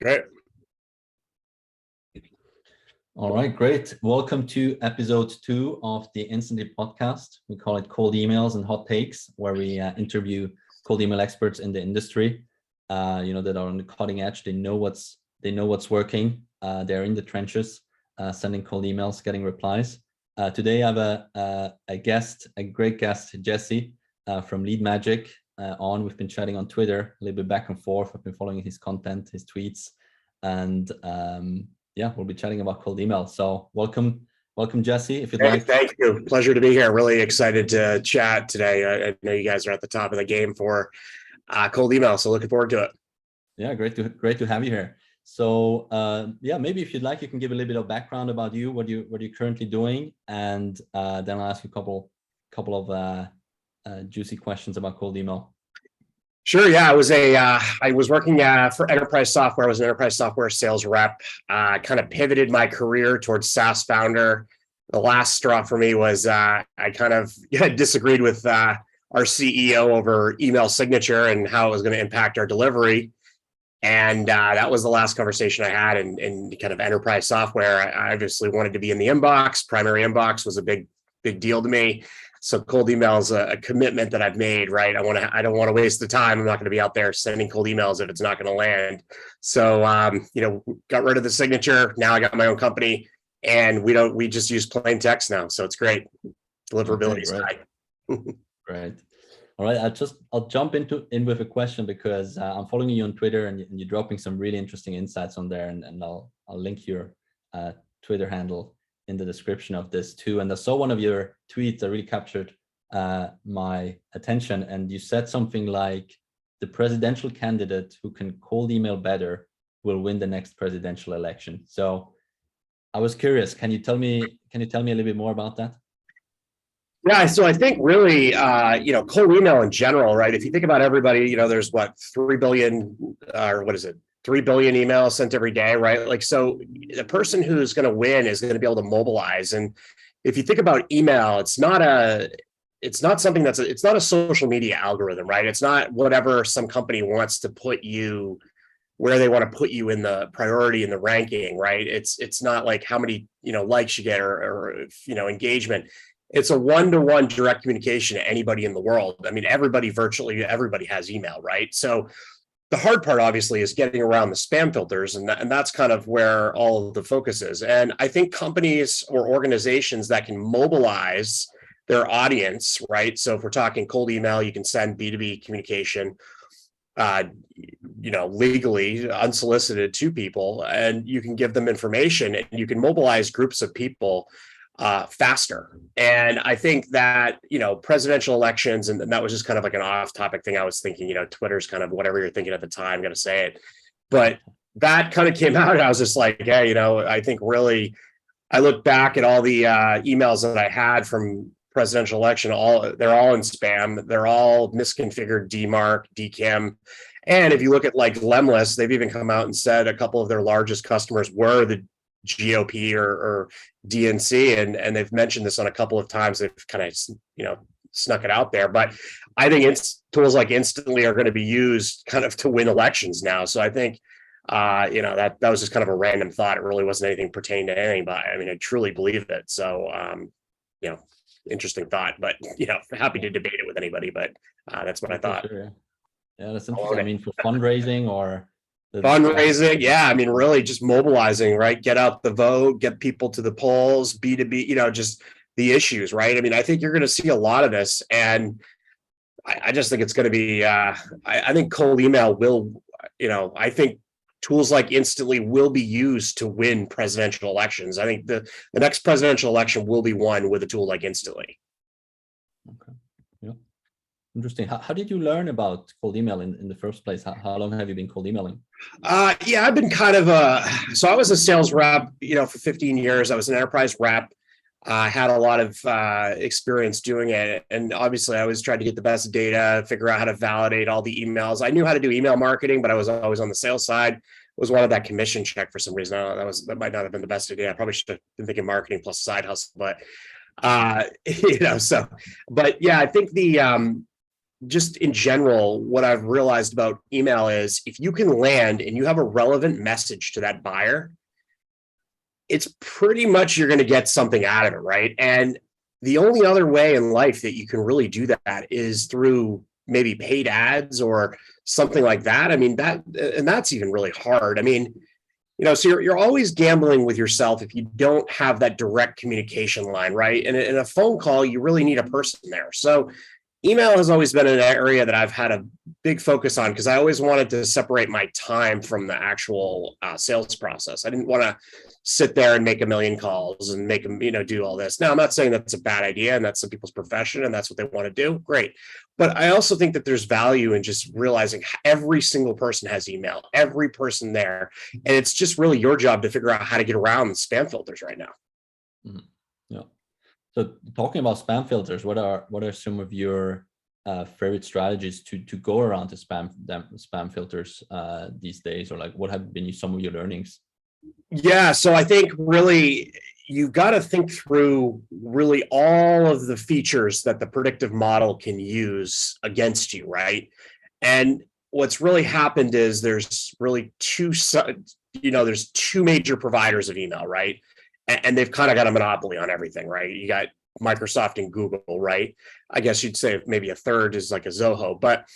Great. All right, great. Welcome to episode 2 of the Instantly podcast. We call it Cold Emails and Hot Takes, where we interview cold email experts in the industry, that are on the cutting edge. They know what's working. They're in the trenches, sending cold emails, getting replies. Today I have a great guest, Jesse from Lead Magic. We've been chatting on Twitter a little bit back and forth. I've been following his content, his tweets, and we'll be chatting about cold email. So welcome, Jesse. If you'd like. Thank you. Pleasure to be here. Really excited to chat today. I know you guys are at the top of the game for cold email, so looking forward to it. Yeah, great to have you here. So maybe if you'd like, you can give a little bit of background about you, what you're currently doing, and then I'll ask you a couple of juicy questions about cold email. Sure. Yeah, I was working for enterprise software. I was an enterprise software sales rep. Kind of pivoted my career towards SaaS founder. The last straw for me was I kind of disagreed with our CEO over email signature and how it was going to impact our delivery. And that was the last conversation I had in kind of enterprise software. I obviously wanted to be in the inbox. Primary inbox was a big deal to me. So cold email is a commitment that I've made, right? I don't want to waste the time. I'm not going to be out there sending cold emails if it's not going to land. So, got rid of the signature. Now I got my own company, and we just use plain text now. So it's great. Deliverability is high. Right. All right. I'll jump in with a question because I'm following you on Twitter and you're dropping some really interesting insights on there, and I'll link your Twitter handle in the description of this too. And I saw one of your tweets that really captured my attention, and you said something like, the presidential candidate who can cold email better will win the next presidential election. So I was curious, can you tell me a little bit more about that? Yeah, so I think really, cold email in general, right? If you think about everybody, there's 3 billion, or what is it? 3 billion emails sent every day, right? Like, so the person who's going to win is going to be able to mobilize. And if you think about email, it's not a social media algorithm, right? It's not whatever some company wants to put you, where they want to put you in the priority in the ranking, right? It's not like how many, likes you get or engagement. It's a one-to-one direct communication to anybody in the world. I mean, virtually everybody has email, right? So the hard part, obviously, is getting around the spam filters, and that's kind of where all of the focus is. And I think companies or organizations that can mobilize their audience, right? So if we're talking cold email, you can send B2B communication, legally, unsolicited to people, and you can give them information, and you can mobilize groups of people faster. And I think that, presidential elections, and that was just kind of like an off-topic thing I was thinking, Twitter's kind of whatever you're thinking at the time, going to say it. But that kind of came out, and I was just like, hey, I think really, I look back at all the emails that I had from presidential election, they're all in spam. They're all misconfigured DMARC, DKIM. And if you look at like Lemlist, they've even come out and said a couple of their largest customers were the GOP or DNC, and they've mentioned this on a couple of times. They've kind of snuck it out there, but I think tools like Instantly are going to be used kind of to win elections now. So I think that was just kind of a random thought. It really wasn't anything pertaining to anybody. I mean, I truly believe it. So interesting thought, but happy to debate it with anybody. But that's what I thought. Sure, yeah, that's interesting. I mean, for fundraising or fundraising, yeah, I mean, really just mobilizing, right? Get out the vote, get people to the polls, B2B, just the issues, right? I mean, I think you're going to see a lot of this, and I just think it's going to be, I think cold email will, I think tools like Instantly will be used to win presidential elections. I think the next presidential election will be won with a tool like Instantly. Okay. Yeah. Interesting. How did you learn about cold email in the first place? How long have you been cold emailing? I've been kind of so I was a sales rep, for 15 years. I was an enterprise rep. I had a lot of experience doing it. And obviously I always tried to get the best data, figure out how to validate all the emails. I knew how to do email marketing, but I was always on the sales side. Was wanted that commission check for some reason. I don't know, that might not have been the best idea. I probably should have been thinking marketing plus side hustle, but but yeah, I think just in general, what I've realized about email is if you can land and you have a relevant message to that buyer, it's pretty much you're going to get something out of it, right? And the only other way in life that you can really do that is through maybe paid ads or something like that. I mean, that's even really hard. I mean, so you're always gambling with yourself if you don't have that direct communication line, right? And in a phone call, you really need a person there. So email has always been an area that I've had a big focus on because I always wanted to separate my time from the actual sales process. I didn't want to sit there and make a million calls and make them, do all this. Now, I'm not saying that's a bad idea and that's some people's profession and that's what they want to do. Great. But I also think that there's value in just realizing every single person has email, every person there. And it's just really your job to figure out how to get around the spam filters right now. Mm-hmm. Yeah. So talking about spam filters, what are some of your favorite strategies to go around the spam filters these days, or like what have been some of your learnings? Yeah, so I think really you've got to think through really all of the features that the predictive model can use against you, right? And what's really happened is there's really there's two major providers of email, right? And they've kind of got a monopoly on everything, right? You got Microsoft and Google, right? I guess you'd say maybe a third is like a Zoho, but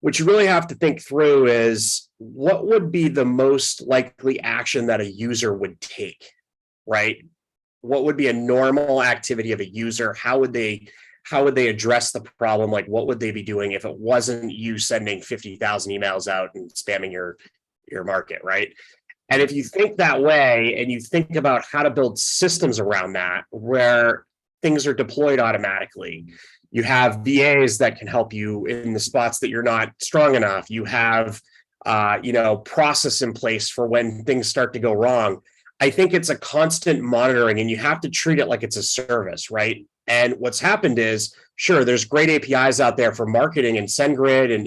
what you really have to think through is what would be the most likely action that a user would take, right? What would be a normal activity of a user? How would they address the problem? Like, what would they be doing if it wasn't you sending 50,000 emails out and spamming your market, right? And if you think that way and you think about how to build systems around that, where things are deployed automatically, you have VAs that can help you in the spots that you're not strong enough. You have, process in place for when things start to go wrong. I think it's a constant monitoring, and you have to treat it like it's a service, right? And what's happened is, sure, there's great APIs out there for marketing and SendGrid and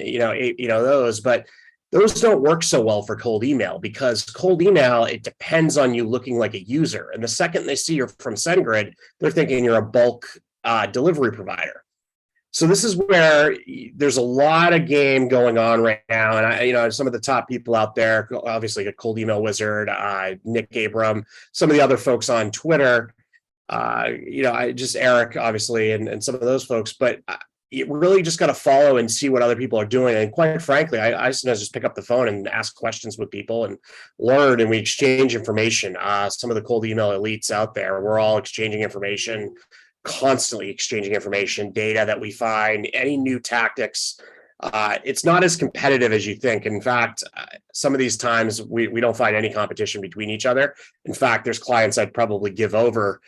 those, but those don't work so well for cold email, because cold email, it depends on you looking like a user. And the second they see you're from SendGrid, they're thinking you're a bulk delivery provider. So this is where there's a lot of game going on right now. And some of the top people out there, obviously a Cold Email Wizard, Nick Abram, some of the other folks on Twitter, Eric, obviously, and some of those folks, but you really just got to follow and see what other people are doing. And quite frankly, I sometimes just pick up the phone and ask questions with people and learn, and we exchange information. Some of the cold email elites out there, we're all exchanging information, constantly exchanging information, data that we find, any new tactics. It's not as competitive as you think. In fact, some of these times we don't find any competition between each other. In fact, there's clients I'd probably give over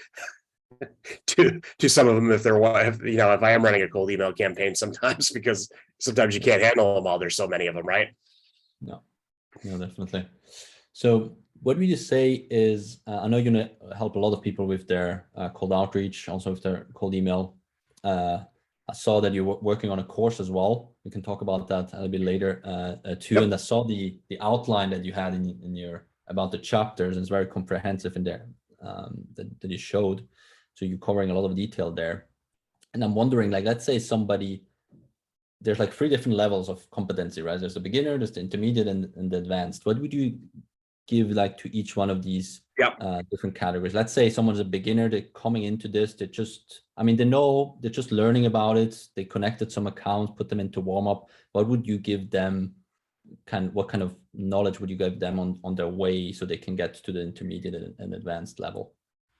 to some of them if I am running a cold email campaign sometimes, because sometimes you can't handle them all. There's so many of them, right? No, definitely. So what would you say is, I know you're going to help a lot of people with their cold outreach, also with their cold email. I saw that you're working on a course as well. We can talk about that a little bit later too. Yep. And I saw the outline that you had in your about the chapters, and it's very comprehensive in there that you showed. So you're covering a lot of detail there. And I'm wondering, like, let's say there's like 3 different levels of competency, right? There's the beginner, there's the intermediate, and the advanced. What would you give like to each one of these different categories? Let's say someone's a beginner, they're coming into this, they're just learning about it, they connected some accounts, put them into Warmup. What would you give them, what kind of knowledge would you give them on their way so they can get to the intermediate and advanced level?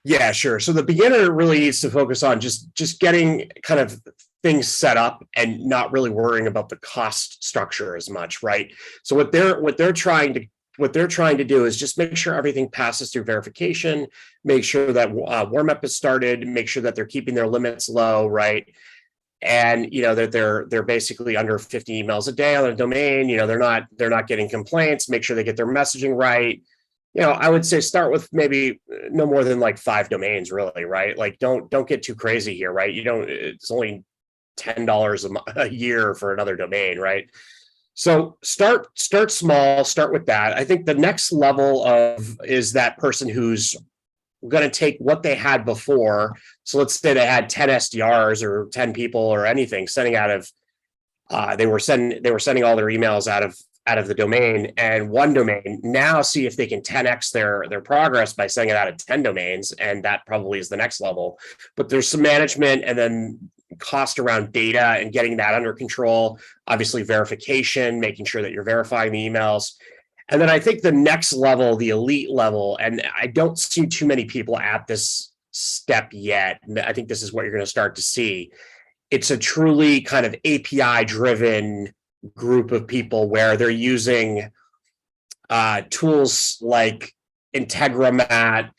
Yeah, sure. So the beginner really needs to focus on just getting kind of things set up and not really worrying about the cost structure as much, right? So what they're trying to do is just make sure everything passes through verification, make sure that Warmup is started, make sure that they're keeping their limits low, right? And that they're basically under 50 emails a day on a domain. They're not getting complaints. Make sure they get their messaging right. I would say start with maybe no more than like 5 domains, really, right? Like don't get too crazy here, right? It's only $10 a year for another domain, right? So start small, start with that. I think the next level is that person who's going to take what they had before. So let's say they had 10 SDRs or 10 people or anything sending out of They were sending all their emails out of the domain, and one domain. Now see if they can 10x their progress by sending it out of 10 domains, and that probably is the next level. But there's some management and then cost around data and getting that under control. Obviously, verification, making sure that you're verifying the emails. And then I think the next level, the elite level, and I don't see too many people at this step yet. I think this is what you're going to start to see. It's a truly kind of API driven group of people where they're using tools like Integromat,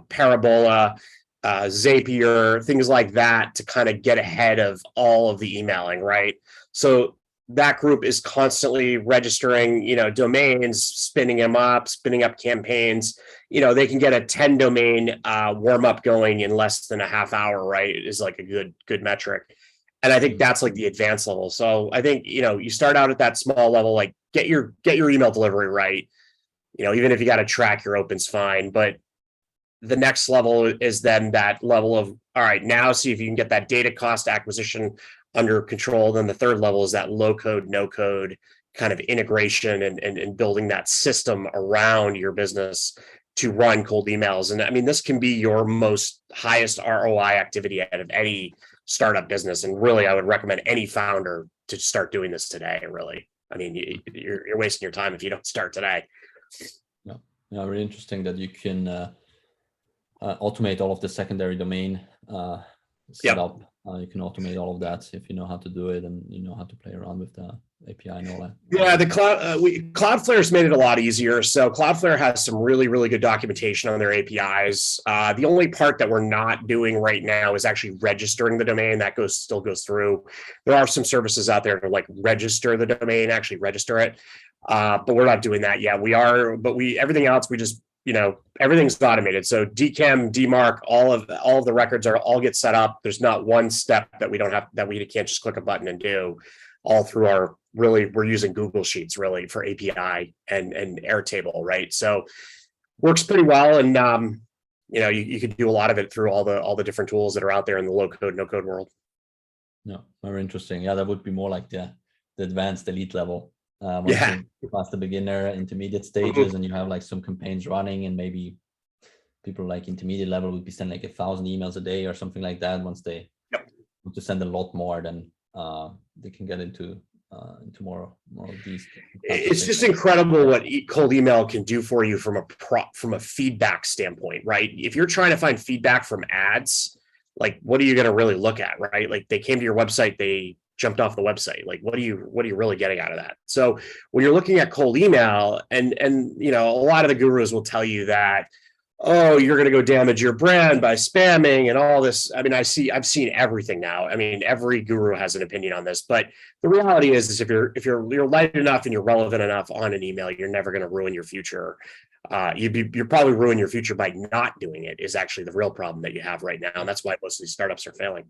Parabola, Zapier, things like that to kind of get ahead of all of the emailing, right? So that group is constantly registering, domains, spinning up campaigns. They can get a 10 domain warm-up going in less than a half hour, right? It is like a good metric. And I think that's like the advanced level. So I think, you start out at that small level, like get your email delivery right. Even if you got to track your opens, fine. But the next level is then that level of, all right, now see if you can get that data cost acquisition under control. Then the third level is that low code, no code kind of integration and building that system around your business to run cold emails. And I mean, this can be your most highest ROI activity out of any startup business. And really, I would recommend any founder to start doing this today. Really, I mean, you're wasting your time if you don't start today. Yeah, really interesting that you can automate all of the secondary domain setup. You can automate all of that if you know how to do it and you know how to play around with the API and all that. Yeah, the Cloudflare's made it a lot easier. So Cloudflare has some really, really good documentation on their APIs. The only part that we're not doing right now is actually registering the domain. That still goes through. There are some services out there to like register the domain, actually register it. But we're not doing that yet. We are, but everything else, we just, everything's automated. So DKIM, DMARC, all of the records all get set up. There's not one step that we can't just click a button and do. All through we're using Google Sheets really for API and Airtable, right? So works pretty well. And you could do a lot of it through all the different tools that are out there in the low code, no code world. No, very interesting. Yeah, that would be more like the advanced elite level. Past the beginner, intermediate stages, and you have like some campaigns running, and maybe people like intermediate level would be sending like 1,000 emails a day or something like that. Once they want to send a lot more, then they can get into more of these. It's just incredible what cold email can do for you from a feedback standpoint, right? If you're trying to find feedback from ads, like what are you going to really look at, right? Like they came to your website, they jumped off the website. Like what are you really getting out of that? So when you're looking at cold email, and a lot of the gurus will tell you that, oh, you're going to go damage your brand by spamming and all this. I mean, I've seen everything now. I mean, every guru has an opinion on this, but the reality is if you're light enough and you're relevant enough on an email, you're never going to ruin your future. You're probably ruin your future by not doing it is actually the real problem that you have right now. And that's why most of these startups are failing.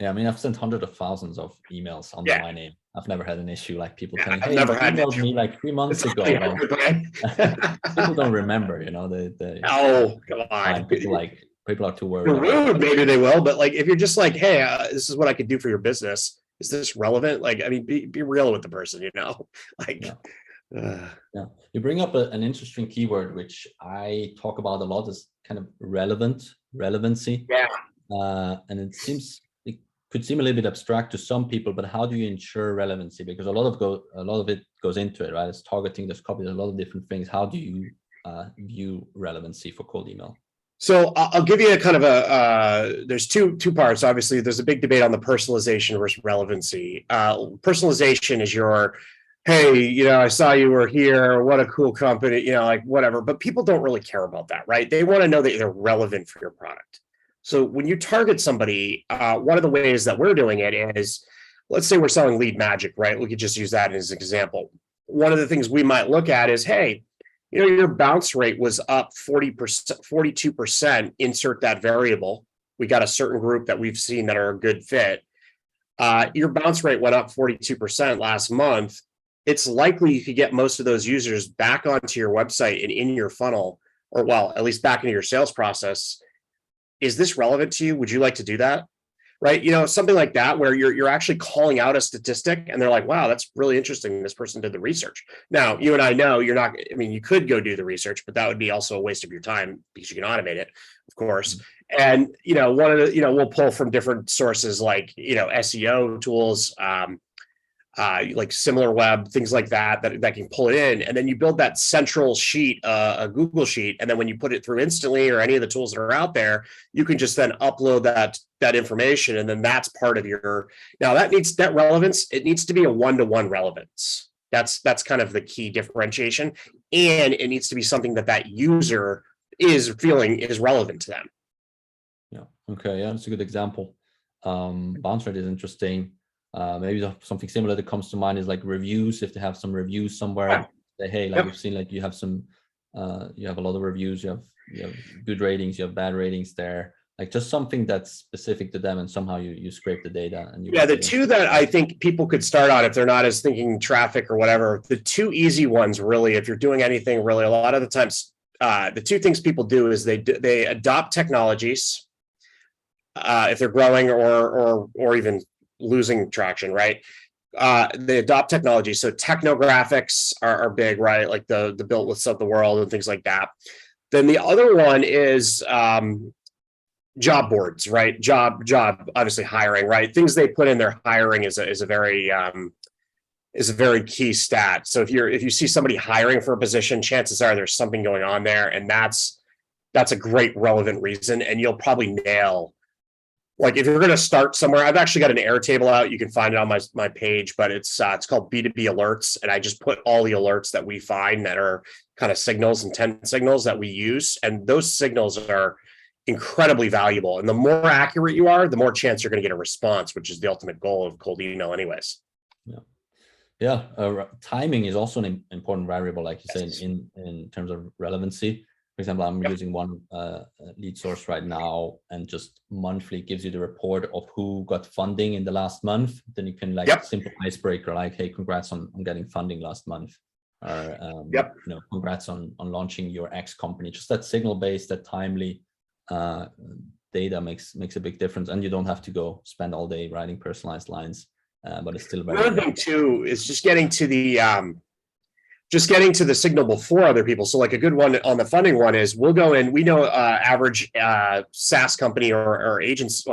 Yeah, I mean, I've sent hundreds of thousands of emails under my name. I've never had an issue like people telling, "Hey, you emailed me like 3 months ago." People don't remember, Oh, come on. People are too worried. Rude, maybe they will, but like if you're just like, "Hey, this is what I could do for your business. Is this relevant?" Like, I mean, be real with the person, Like, You bring up an interesting keyword which I talk about a lot is kind of relevancy. And it could seem a little bit abstract to some people, but how do you ensure relevancy? Because a lot of it goes into it, right? It's targeting, there's copy, there's a lot of different things. How do you view relevancy for cold email? So I'll give you a kind of there's two parts. Obviously, there's a big debate on the personalization versus relevancy. Personalization is your, hey, I saw you were here. What a cool company, like whatever. But people don't really care about that, right? They want to know that they're relevant for your product. So when you target somebody, one of the ways that we're doing it is, let's say we're selling lead magic, right? We could just use that as an example. One of the things we might look at is, hey, your bounce rate was up 40%, 42%, insert that variable. We got a certain group that we've seen that are a good fit. Your bounce rate went up 42% last month. It's likely you could get most of those users back onto your website and in your funnel, or well, at least back into your sales process. Is this relevant to you? Would you like to do that? right? You know, something like that, where you're actually calling out a statistic and they're like, wow, that's really interesting. This person did the research. Now, you and I know you're not, I mean, you could go do the research, but that would be also a waste of your time because you can automate it, of course. And, you know, one of the, you know, we'll pull from different sources like, you know, SEO tools, like similar web, things like that, that can pull it in. And then you build that central sheet, a Google sheet. And then when you put it through Instantly or any of the tools that are out there, you can just then upload that information. And then that's part of your, now that relevance, it needs to be a one-to-one relevance. That's kind of the key differentiation. And it needs to be something that user is feeling is relevant to them. Yeah. Okay. Yeah, that's a good example. Bounce rate is interesting. Maybe something similar that comes to mind is like reviews. If they have some reviews somewhere, say, hey, like we've seen, like you have some, you have a lot of reviews, you have good ratings, you have bad ratings there. Like just something that's specific to them, and somehow you scrape the data. And the two that I think people could start on if they're not as thinking traffic or whatever, the two easy ones really, if you're doing anything really, a lot of the times, the two things people do is they adopt technologies if they're growing or even losing traction, right? They adopt technology. So technographics are big, right? Like the built lists of the world and things like that. Then the other one is job boards, right? Job, obviously hiring, right? Things they put in their hiring is a very key stat. So if you see somebody hiring for a position, chances are there's something going on there, and that's a great relevant reason, and you'll probably nail. Like if you're going to start somewhere, I've actually got an Airtable out. You can find it on my page, but it's called B2B alerts, and I just put all the alerts that we find that are kind of signals, intent signals that we use, and those signals are incredibly valuable. And the more accurate you are, the more chance you're going to get a response, which is the ultimate goal of cold email, anyways. Yeah. Timing is also an important variable, like you said, in terms of relevancy. For example, I'm using one lead source right now, and just monthly gives you the report of who got funding in the last month. Then you can simple icebreaker, like, hey, congrats on getting funding last month, or you know, congrats on launching your X company. Just that signal based, that timely data makes a big difference, and you don't have to go spend all day writing personalized lines. But it's still very. Another thing too is just getting to the signal before other people. So like a good one on the funding one is we'll go in, we know average SaaS company or agents,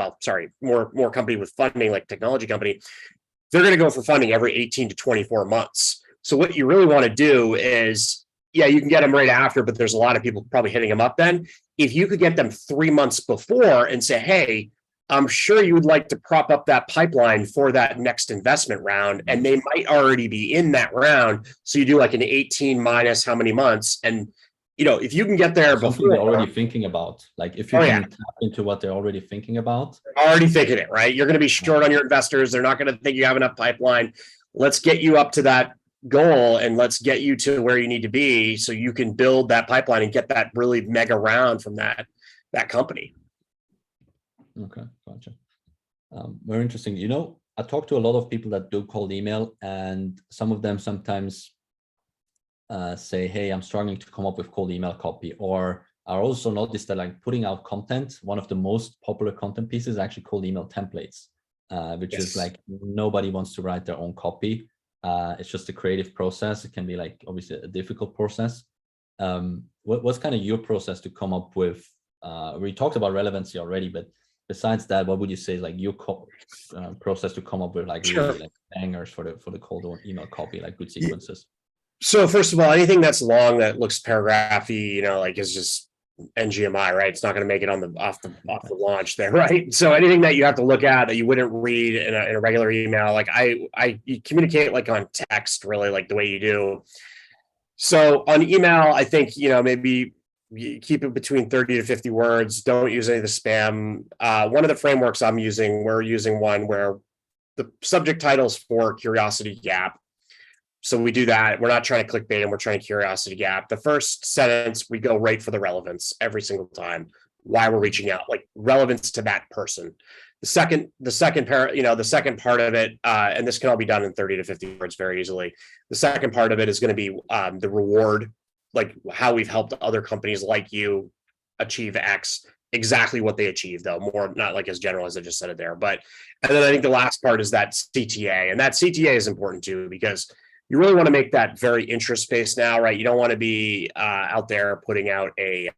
more company with funding, like technology company, they're going to go for funding every 18 to 24 months. So what you really want to do is, you can get them right after, but there's a lot of people probably hitting them up then. If you could get them 3 months before and say, hey, I'm sure you would like to prop up that pipeline for that next investment round, and they might already be in that round. So you do like an 18 minus how many months, and you know, if you can get there before, they're already thinking about, like if you can tap into what they're already thinking about, already thinking it, right? You're going to be short on your investors. They're not going to think you have enough pipeline. Let's get you up to that goal, and let's get you to where you need to be so you can build that pipeline and get that really mega round from that company. Okay, gotcha. Very interesting. You know, I talk to a lot of people that do cold email, and some of them sometimes say, hey, I'm struggling to come up with cold email copy. Or I also noticed that like putting out content, one of the most popular content pieces is actually cold email templates, which is like nobody wants to write their own copy. It's just a creative process. It can be like obviously a difficult process. What's kind of your process to come up with, we talked about relevancy already, but besides that, what would you say is like your process to come up with like really like bangers for the cold email copy, like good sequences? So first of all, anything that's long that looks paragraphy, you know, like is just NGMI, right? It's not going to make it on off the launch there, right? So anything that you have to look at that you wouldn't read in a regular email, like you communicate like on text, really, like the way you do. So on email, I think, you know, maybe you keep it between 30 to 50 words. Don't use any of the spam. One of the frameworks we're using one where the subject title's for curiosity gap. So we do that. We're not trying to clickbait, and we're trying curiosity gap. The first sentence, we go right for the relevance every single time. Why we're reaching out, like relevance to that person. The second part of it, and this can all be done in 30 to 50 words very easily. The second part of it is going to be the reward, like how we've helped other companies like you achieve X. exactly what they achieve, though, more not like as general as I just said it there. But and then I think the last part is that CTA, and that CTA is important too, because you really want to make that very interest based now, right? You don't want to be out there putting out a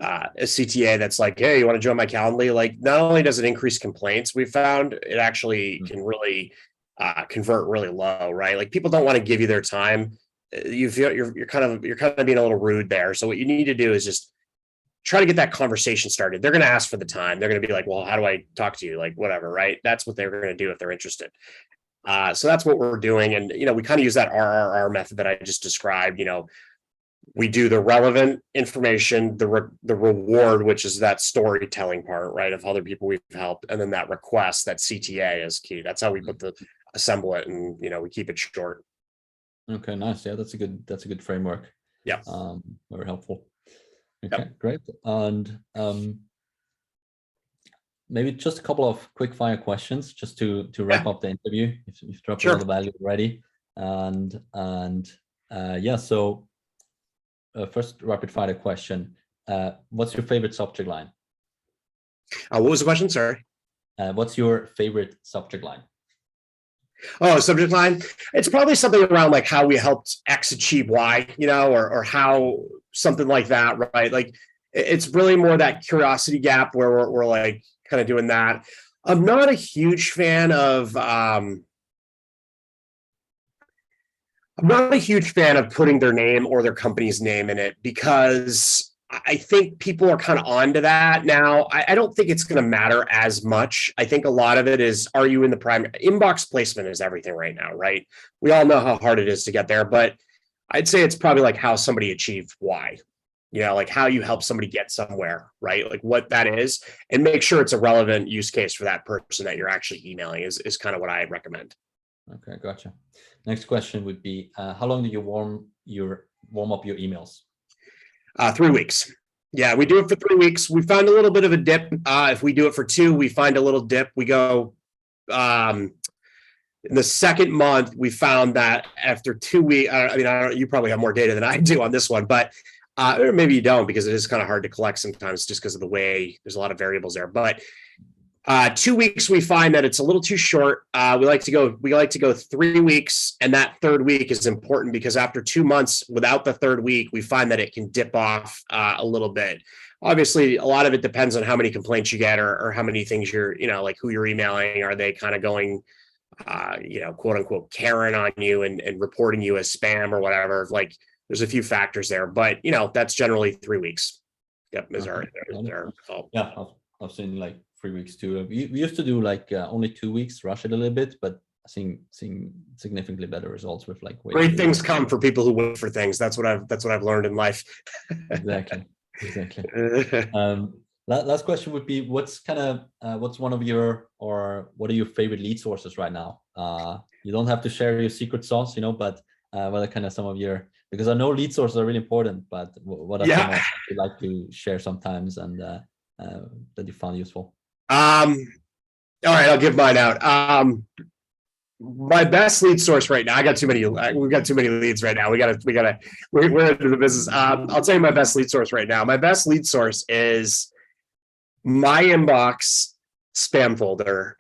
CTA that's like, hey, you want to join my Calendly? Like, not only does it increase complaints, we found it actually can really convert really low, right? Like, people don't want to give you their time. You feel you're kind of being a little rude there. So what you need to do is just try to get that conversation started. They're going to ask for the time. They're going to be like, well, how do I talk to you? Like, whatever, right? That's what they're going to do if they're interested. So that's what we're doing. And, we kind of use that RRR method that I just described. We do the relevant information, the reward, which is that storytelling part, right, of other people we've helped, and then that request, that CTA is key. That's how we assemble it, and we keep it short. Okay, nice. Yeah, that's a good framework. Yeah, very helpful. Okay, great. And maybe just a couple of quick fire questions just to wrap up the interview. If you've dropped a lot of value already, and yeah, so. First rapid fire question. What's your favorite subject line? What was the question? Sorry. What's your favorite subject line? Oh, subject line. It's probably something around like how we helped X achieve Y, or how something like that, right? Like, it's really more that curiosity gap where we're like kind of doing that. I'm not a huge fan of putting their name or their company's name in it, because I think people are kind of onto that now. I don't think it's going to matter as much. I think a lot of it is, are you in the prime? Inbox placement is everything right now, right? We all know how hard it is to get there, but I'd say it's probably like how somebody achieved why, like how you help somebody get somewhere, right? Like what that is, and make sure it's a relevant use case for that person that you're actually emailing is kind of what I recommend. Okay, gotcha. Next question would be, how long do you warm up your emails? 3 weeks. Yeah, we do it for 3 weeks. We found a little bit of a dip. If we do it for 2, we find a little dip. We go in the second month. We found that after 2 weeks, you probably have more data than I do on this one, but or maybe you don't, because it is kind of hard to collect sometimes just because of the way there's a lot of variables there. But 2 weeks, we find that it's a little too short. We like to go 3 weeks, and that third week is important, because after 2 months without the third week, we find that it can dip off a little bit. Obviously, a lot of it depends on how many complaints you get, or how many things you're, like who you're emailing. Are they kind of going, quote unquote, Karen on you and reporting you as spam or whatever? Like, there's a few factors there, but that's generally 3 weeks. Yep, is our fault. Yeah, I've seen like 3 weeks too. We used to do like only 2 weeks, rush it a little bit, but seeing significantly better results with like great things come for people who wait for things. That's what I've learned in life. Exactly. Last question would be, what's one of your, or what are your favorite lead sources right now? You don't have to share your secret sauce, but what are kind of some of your, because I know lead sources are really important, but what are some of you like to share sometimes, and that you found useful? All right, I'll give mine out. My best lead source right now, we've got too many leads right now. We're into the business. I'll tell you my best lead source right now. My best lead source is my inbox spam folder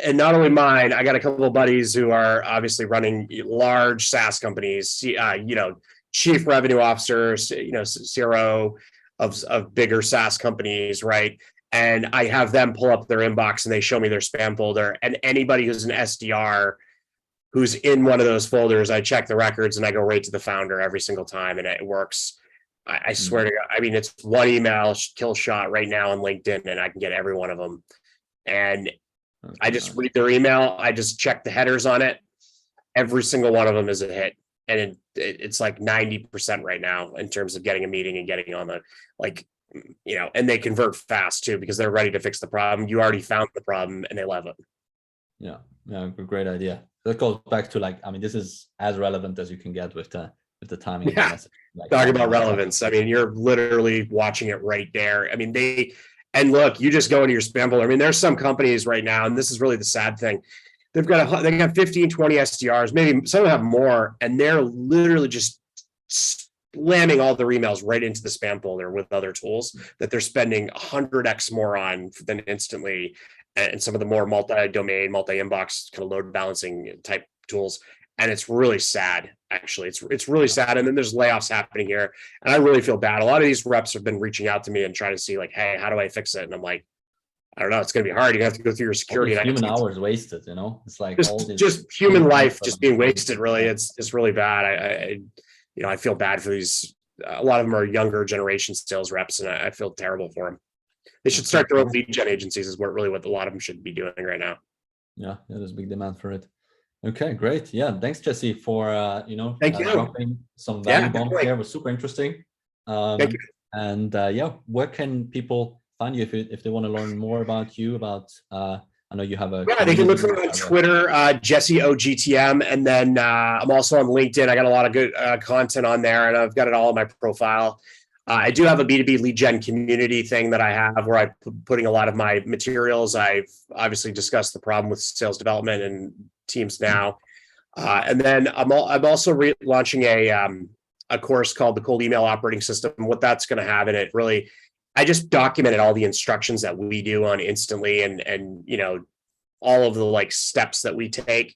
and not only mine, I got a couple of buddies who are obviously running large SaaS companies, chief revenue officers, CRO of bigger SaaS companies, right? And I have them pull up their inbox and they show me their spam folder. And anybody who's an SDR who's in one of those folders, I check the records and I go right to the founder every single time, and it works. I swear to God. It's one email kill shot right now on LinkedIn, and I can get every one of them. And I just read their email. I just check the headers on it. Every single one of them is a hit. And it's like 90% right now in terms of getting a meeting and getting on the, and they convert fast too, because they're ready to fix the problem. You already found the problem and they love it. Yeah, great idea. That goes back to this is as relevant as you can get with the timing. Yeah, talking about relevance. You're literally watching it right there. And look, you just go into your spam folder. There's some companies right now, and this is really the sad thing. They got 15, 20 SDRs, maybe some have more, and they're literally just slamming all their emails right into the spam folder with other tools that they're spending 100x more on than Instantly, and some of the more multi-domain, multi-inbox kind of load balancing type tools. And it's really sad, actually. It's really sad. And then there's layoffs happening here, and I really feel bad. A lot of these reps have been reaching out to me and trying to see like, hey, how do I fix it? And I'm like, I don't know. It's going to be hard. You have to go through your security. All human hours wasted, you know. It's like just human life just being wasted. Really, it's really bad. I feel bad for these. A lot of them are younger generation sales reps, and I feel terrible for them. They should start their own lead gen agencies. Is what a lot of them should be doing right now. Yeah, there's a big demand for it. Okay, great. Yeah, thanks, Jesse, for Thank you. dropping some value bombs definitely. here. It was super interesting. Thank you. And where can people find you if they want to learn more about you? I know you have a they can look for me on Twitter, Jesse OGTM, and then I'm also on LinkedIn. I got a lot of good content on there, and I've got it all in my profile. I do have a B2B lead gen community thing that I have where I'm putting a lot of my materials. I've obviously discussed the problem with sales development and teams now. And then I'm also launching a course called the Cold Email Operating System. What that's going to have in it, really, I just documented all the instructions that we do on Instantly, and all of the like steps that we take,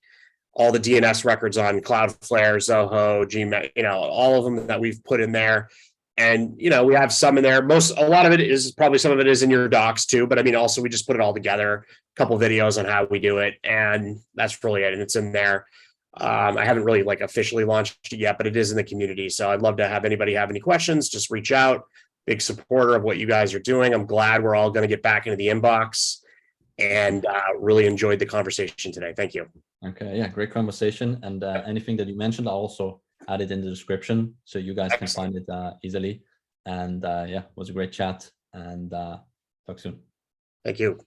all the DNS records on Cloudflare, Zoho, Gmail, all of them that we've put in there. And, we have some in there. A lot of it is probably, some of it is in your docs too, but I mean, also we just put it all together, a couple of videos on how we do it. And that's really it. And it's in there. I haven't really like officially launched it yet, but it is in the community. So I'd love to have anybody have any questions, just reach out. Big supporter of what you guys are doing. I'm glad we're all going to get back into the inbox, and really enjoyed the conversation today. Thank you. Okay. Yeah. Great conversation. And anything that you mentioned, I'll also add it in the description so you guys can find it easily. And it was a great chat, and talk soon. Thank you.